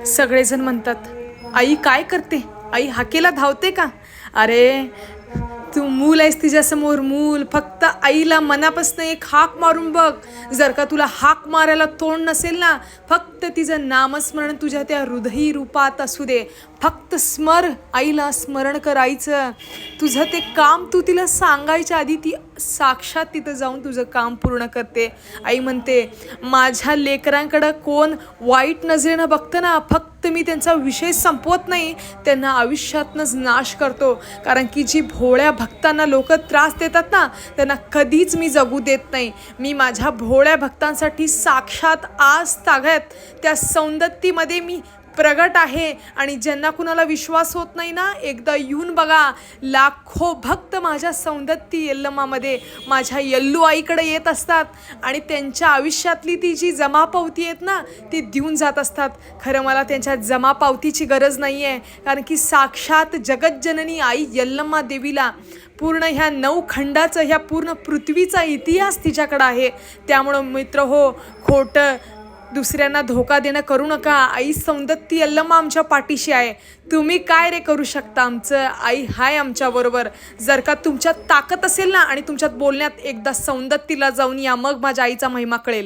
सगळेजण म्हणतात, आई काय करते, आई हाकेला धावते का? अरे तू मूल आहेस, तिच्यासमोर मूल. फक्त आईला मनापासून एक हाक मारून बघ. जर का तुला हाक मारायला तोंड नसेल ना, फक्त तिचं नामस्मरण तुझ्या त्या हृदयी रूपात असू दे. फक्त आईला स्मरण करायचं. तुझं ते काम तू तिला सांगायच्या आधी ती साक्षात तिथं जाऊन तुझं काम पूर्ण करते. आई म्हणते, माझ्या लेकरांकडं कोण वाईट नजरेनं बघतं ना, फक्त मी त्यांचा विषय संपवत नाही, त्यांना आयुष्यातनंच नाश करतो. कारण की जी भोळ्या भक्तांना लोक त्रास देतात ना, त्यांना कधीच मी जगू देत नाही. मी माझ्या भोळ्या भक्तांसाठी साक्षात आज तागत त्या सौंदत्तीमध्ये मी प्रगट आहे. आणि ज्यांना कुणाला विश्वास होत नाही ना, एकदा येऊन बघा. लाखो भक्त माझ्या सौंदत्ती यल्लमामध्ये माझ्या यल्लू आईकडे येत असतात आणि त्यांच्या आयुष्यातली ती जी जमापावती आहेत ना, ती देऊन जात असतात. खरं मला त्यांच्या जमापावतीची गरज नाही आहे, कारण की साक्षात जगज्जननी आई यल्लम्मा देवीला पूर्ण ह्या 9 खंडाचं, ह्या पूर्ण पृथ्वीचा इतिहास तिच्याकडं आहे. त्यामुळं मित्र हो, खोटं दुसऱ्यांना धोका देणं करू नका. आई सौंदत्ती यल्लम्मा आमच्या पाठीशी आहे. तुम्ही काय रे करू शकता? आमचं आई हाय आमच्याबरोबर. जर का तुमच्यात ताकद असेल ना आणि तुमच्यात बोलण्यात, एकदा सौंदत्तीला जाऊन या, मग माझ्या आईचा महिमा कळेल.